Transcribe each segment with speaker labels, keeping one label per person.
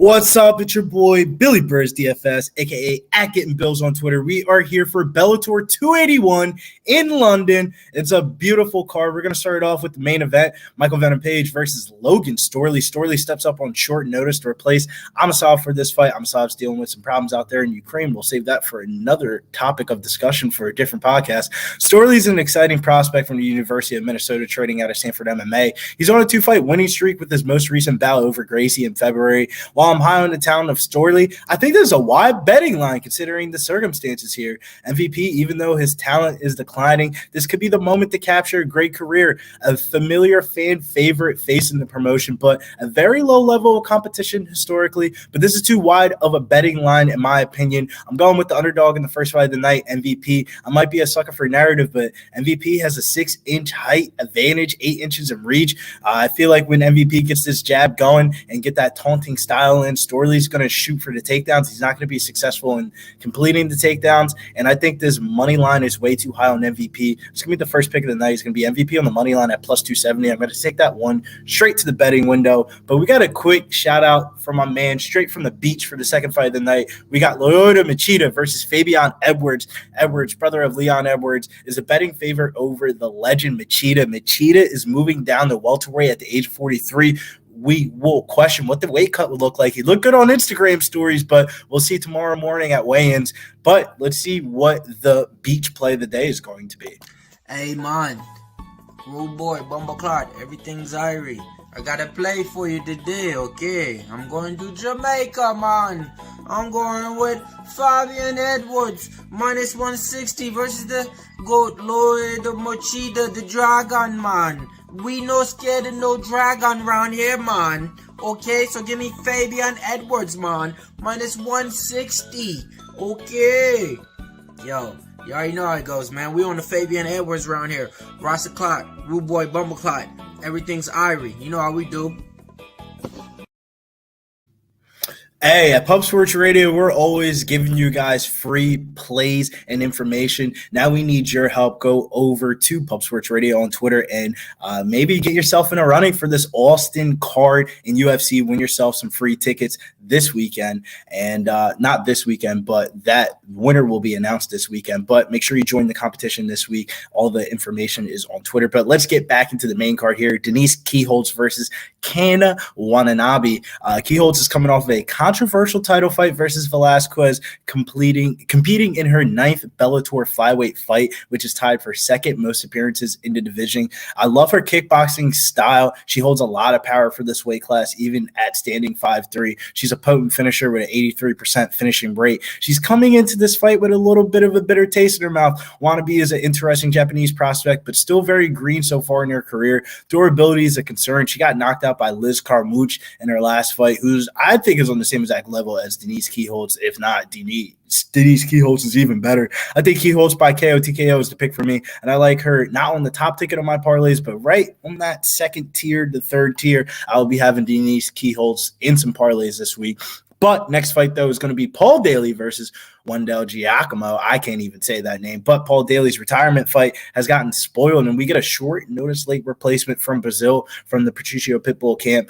Speaker 1: What's up? It's your boy, Billy Briz, DFS, a.k.a. at Getting Bills on Twitter. We are here for Bellator 281 in London. It's a beautiful card. We're going to start it off with the main event, Michael Venom Page versus Logan Storley. Storley steps up on short notice to replace Amasov for this fight. Amasov's dealing with some problems out there in Ukraine. We'll save that for another topic of discussion for a different podcast. Storley's an exciting prospect from the University of Minnesota, trading out of Stanford MMA. He's on a 2-fight winning streak with his most recent bout over Gracie in February. While I'm high on the town of Storley, I think there's a wide betting line considering the circumstances here. MVP, even though his talent is declining, this could be the moment to capture a great career, a familiar fan favorite face in the promotion, but a very low level of competition historically. But this is too wide of a betting line, in my opinion. I'm going with the underdog in the first fight of the night, MVP. I might be a sucker for narrative, but MVP has a 6-inch height advantage, 8 inches of reach. I feel like when MVP gets this jab going and get that taunting style in, Storley's going to shoot for the takedowns. He's not going to be successful in completing the takedowns, and I think this money line is way too high on MVP. It's going to be the first pick of the night. It's going to be MVP on the money line at plus 270. I'm going to take that one straight to the betting window, but we got a quick shout-out from my man straight from the beach for the second fight of the night. We got Machida versus Fabian Edwards. Edwards, brother of Leon Edwards, is a betting favorite over the legend Machida. Machida is moving down to welterweight at the age of 43. We will question what the weight cut would look like. He looked good on Instagram stories, but we'll see tomorrow morning at weigh-ins. But let's see what the beach play of the day is going to be.
Speaker 2: Hey, man. Rude boy, Bumbleclot. Everything's Irie. I got a play for you today, okay? I'm going to Jamaica, man. I'm going with Fabian Edwards, minus 160 versus the GOAT, Lloyd Machida, the Dragon, man. We no scared of no dragon round here, man. Okay, so give me Fabian Edwards, man. Minus 160. Okay. Yo, you already know how it goes, man. We on the Fabian Edwards round here. Rasta Clot, Rude Boy, Bumbleclot. Everything's Irie. You know how we do.
Speaker 1: Hey, at Pub Sports Radio, we're always giving you guys free plays and information. Now we need your help. Go over to Pub Sports Radio on Twitter and maybe get yourself in a running for this Austin card in UFC. Win yourself some free tickets this weekend. And not this weekend, but that winner will be announced this weekend. But make sure you join the competition this week. All the information is on Twitter. But let's get back into the main card here. Denise Keyholtz versus Kana Watanabe. Keyholtz is coming off of a controversial title fight versus Velasquez, competing in her 9th Bellator flyweight fight, which is tied for second most appearances in the division. I love her kickboxing style. She holds a lot of power for this weight class, even at standing 5'3". She's a potent finisher with an 83% finishing rate. She's coming into this fight with a little bit of a bitter taste in her mouth. Watanabe is an interesting Japanese prospect, but still very green so far in her career. Durability is a concern. She got knocked out by Liz Carmouche in her last fight, who's I think is on the same exact level as Denise Keyholtz, if not Denise Keyholtz is even better. I think Keyholtz by KO TKO is the pick for me, and I like her not on the top ticket of my parlays, but right on that second tier, the third tier. I'll be having Denise Keyholtz in some parlays this week. But next fight, though, is going to be Paul Daley versus Wendell Giacomo. I can't even say that name. But Paul Daley's retirement fight has gotten spoiled, and we get a short notice late replacement from Brazil from the Patricio Pitbull camp.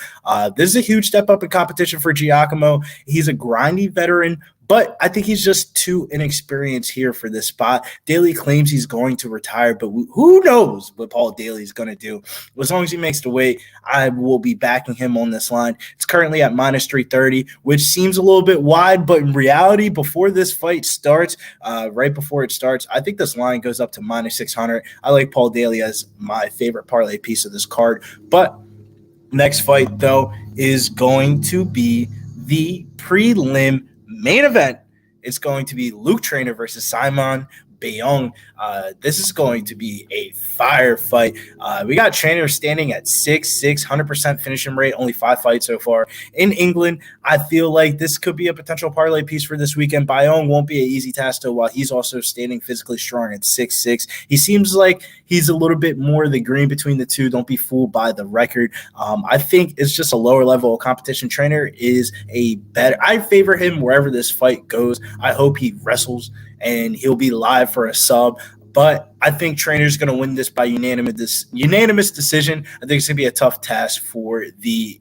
Speaker 1: This is a huge step up in competition for Giacomo. He's a grindy veteran, but I think he's just too inexperienced here for this spot. Daly claims he's going to retire, but who knows what Paul Daley is going to do. As long as he makes the weight, I will be backing him on this line. It's currently at minus 330, which seems a little bit wide, but in reality, before this fight starts, right before it starts, I think this line goes up to minus 600. I like Paul Daley as my favorite parlay piece of this card. But next fight, though, is going to be the prelim main event. It's going to be Luke Traynor versus Simon Bayong. This is going to be a fire fight. We got Traynor standing at 6'6", 100% finishing rate, only 5 fights so far. In England, I feel like this could be a potential parlay piece for this weekend. Bayong won't be an easy task, though, while he's also standing physically strong at 6'6". He seems like he's a little bit more the green between the two. Don't be fooled by the record. I think it's just a lower level of competition. Traynor is a better. I favor him wherever this fight goes. I hope he wrestles and he'll be live for a sub. But I think Traynor's going to win this by unanimous decision. I think it's going to be a tough task for the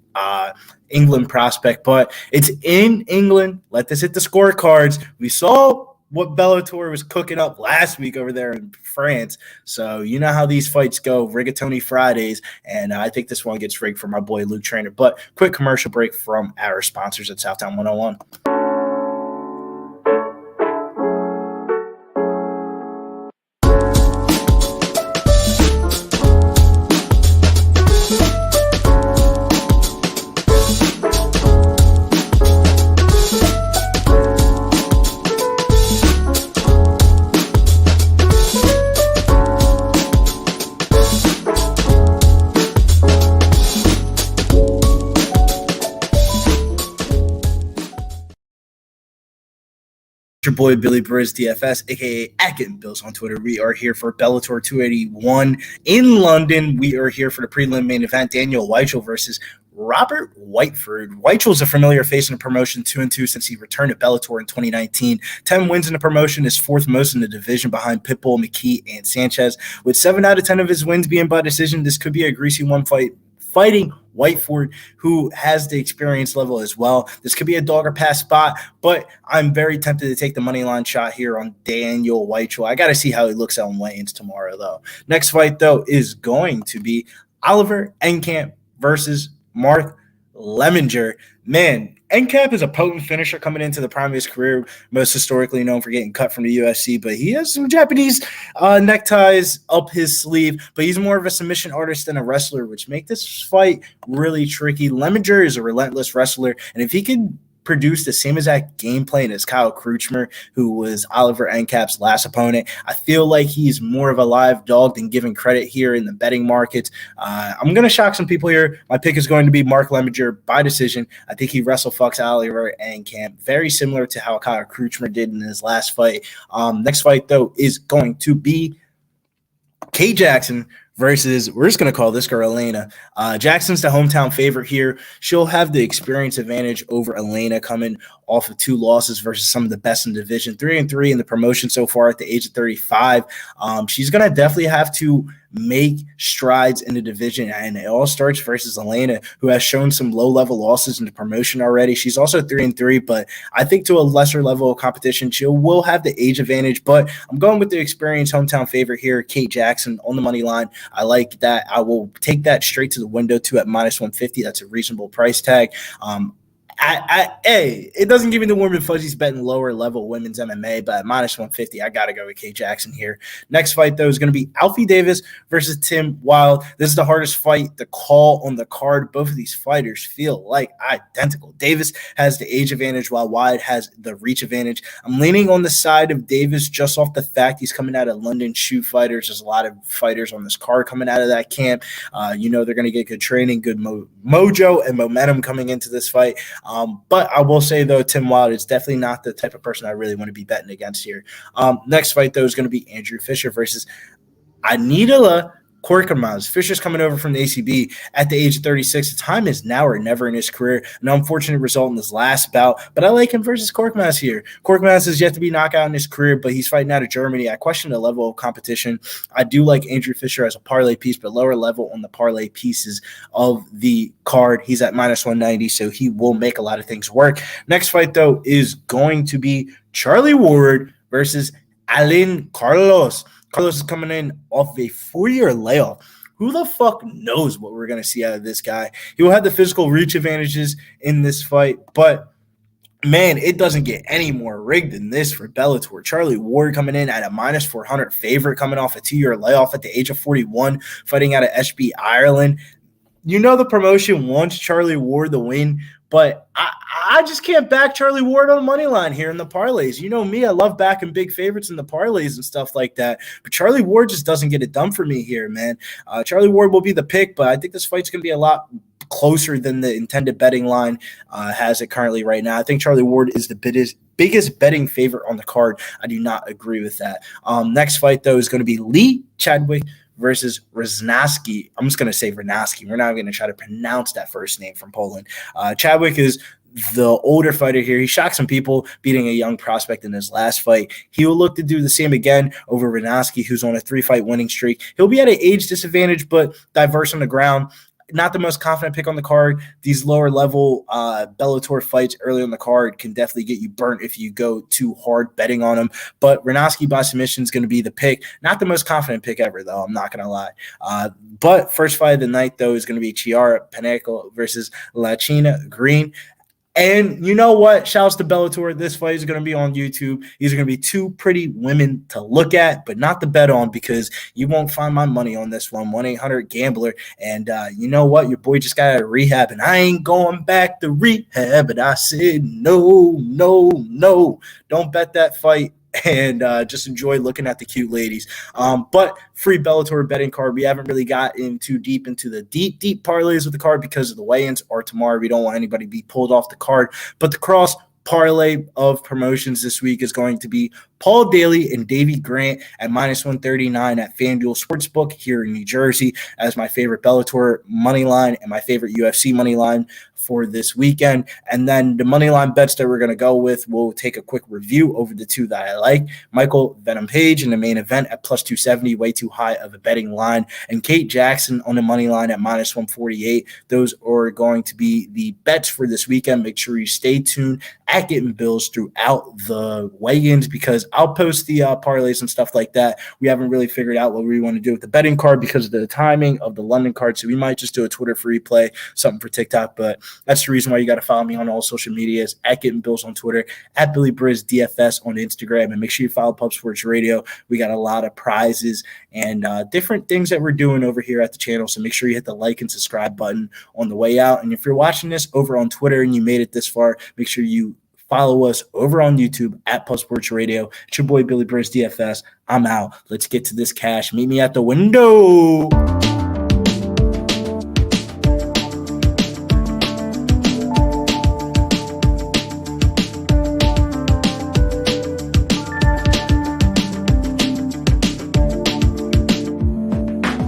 Speaker 1: England prospect, but it's in England. Let this hit the scorecards. We saw what Bellator was cooking up last week over there in France. So you know how these fights go, Rigatoni Fridays, and I think this one gets rigged for my boy Luke Trainer. But quick commercial break from our sponsors at Southtown 101. Your boy Billy Briz, DFS, aka Akin Bills on Twitter. We are here for Bellator 281 in London. We are here for the prelim main event. Daniel Weichel versus Robert Whiteford. Weichel's a familiar face in the promotion, 2-2 since he returned to Bellator in 2019. 10 wins in the promotion, is fourth most in the division behind Pitbull, McKee, and Sanchez. With 7 out of 10 of his wins being by decision, this could be a greasy one fighting Whiteford, who has the experience level as well. This could be a dog or pass spot, but I'm very tempted to take the money line shot here on Daniel Weichel. I got to see how he looks on weigh-ins tomorrow, though. Next fight, though, is going to be Oliver Enkamp versus Mark Lemminger. Man, Enkamp is a potent finisher coming into the prime of his career, most historically known for getting cut from the UFC, but he has some Japanese neckties up his sleeve, but he's more of a submission artist than a wrestler, which make this fight really tricky. Lemminger is a relentless wrestler, and if he can produce the same exact game plan as Kyle Kruchmer, who was Oliver Enkamp's last opponent, I feel like he's more of a live dog than given credit here in the betting markets. I'm going to shock some people here. My pick is going to be Mark Lemminger by decision. I think he wrestle fucks Oliver Enkamp, very similar to how Kyle Kruchmer did in his last fight. Next fight, though, is going to be Kay Jackson versus, we're just going to call this girl Elena. Jackson's the hometown favorite here. She'll have the experience advantage over Elena coming off of 2 losses versus some of the best in the division. 3-3 in the promotion so far at the age of 35. She's going to definitely have to make strides in the division, and it all starts versus Elena, who has shown some low-level losses in the promotion already. She's also 3-3, but I think to a lesser level of competition, she will have the age advantage, but I'm going with the experienced hometown favorite here, Kate Jackson, on the money line. I like that. I will take that straight to the window, too, at -150. That's a reasonable price tag. It doesn't give me the warm and fuzzies betting lower level women's MMA, but at -150, I got to go with Kay Jackson here. Next fight, though, is going to be Alfie Davis versus Tim Wilde. This is the hardest fight to call on the card. Both of these fighters feel like identical. Davis has the age advantage while Wilde has the reach advantage. I'm leaning on the side of Davis just off the fact he's coming out of London Shoot Fighters. There's a lot of fighters on this card coming out of that camp. They're going to get good training, good mojo, and momentum coming into this fight. But I will say, though, Tim Wilde is definitely not the type of person I really want to be betting against here. Next fight, though, is going to be Andrew Fisher versus Anidala Korkmaz. Fisher's coming over from the ACB at the age of 36. The time is now or never in his career. An unfortunate result in his last bout, but I like him versus Korkmaz here. Korkmaz has yet to be knocked out in his career, but he's fighting out of Germany. I question the level of competition. I do like Andrew Fisher as a parlay piece, but lower level on the parlay pieces of the card. He's at -190, so he will make a lot of things work. Next fight, though, is going to be Charlie Ward versus Alan Carlos. Carlos is coming in off a 4-year layoff. Who the fuck knows what we're going to see out of this guy? He will have the physical reach advantages in this fight, but man, it doesn't get any more rigged than this for Bellator. Charlie Ward coming in at a -400 favorite, coming off a 2-year layoff at the age of 41, fighting out of SB Ireland. The promotion wants Charlie Ward to win, but I just can't back Charlie Ward on the money line here in the parlays. You know me, I love backing big favorites in the parlays and stuff like that, but Charlie Ward just doesn't get it done for me here, man. Charlie Ward will be the pick, but I think this fight's going to be a lot closer than the intended betting line has it currently right now. I think Charlie Ward is the biggest betting favorite on the card. I do not agree with that. Next fight, though, is going to be Lee Chadwick versus Rznaski. I'm just going to say Rznaski. We're not going to try to pronounce that first name from Poland. Chadwick is the older fighter here. He shocked some people, beating a young prospect in his last fight. He will look to do the same again over Rznaski, who's on a 3-fight winning streak. He'll be at an age disadvantage, but diverse on the ground. not the most confident pick on the card. These lower level Bellator fights early on the card can definitely get you burnt if you go too hard betting on them. But Ranoski by submission is going to be the pick. Not the most confident pick ever, though. I'm not going to lie. But first fight of the night, though, is going to be Chiara Paneco versus Lachina Green. And you know what? Shouts to Bellator. This fight is going to be on YouTube. These are going to be two pretty women to look at, but not to bet on, because you won't find my money on this one. 1-800-GAMBLER. And you know what? Your boy just got out of rehab, and I ain't going back to rehab. But I said, no. Don't bet that fight. And just enjoy looking at the cute ladies. But free Bellator betting card. We haven't really gotten too deep into the deep parlays with the card because of the weigh-ins are tomorrow. We don't want anybody to be pulled off the card. But the cross parlay of promotions this week is going to be Paul Daley and Davey Grant at -139 at FanDuel Sportsbook here in New Jersey as my favorite Bellator money line and my favorite UFC money line for this weekend. And then the money line bets that we're going to go with, we'll take a quick review over the two that I like. Michael Venom Page in the main event at +270, way too high of a betting line. And Kate Jackson on the money line at -148. Those are going to be the bets for this weekend. Make sure you stay tuned at Getting Bills throughout the weigh-ins, because I'll post the parlays and stuff like that. We haven't really figured out what we want to do with the betting card because of the timing of the London card. So we might just do a Twitter free play, something for TikTok. But that's the reason why you got to follow me on all social medias, at Getting Bills on Twitter, at Billy Briz DFS on Instagram. And make sure you follow Pub Sports Radio. We got a lot of prizes and different things that we're doing over here at the channel. So make sure you hit the like and subscribe button on the way out. And if you're watching this over on Twitter and you made it this far, make sure you follow us over on YouTube at Pub Sports Radio. It's your boy Billy Briz DFS. I'm out. Let's get to this cash. Meet me at the window.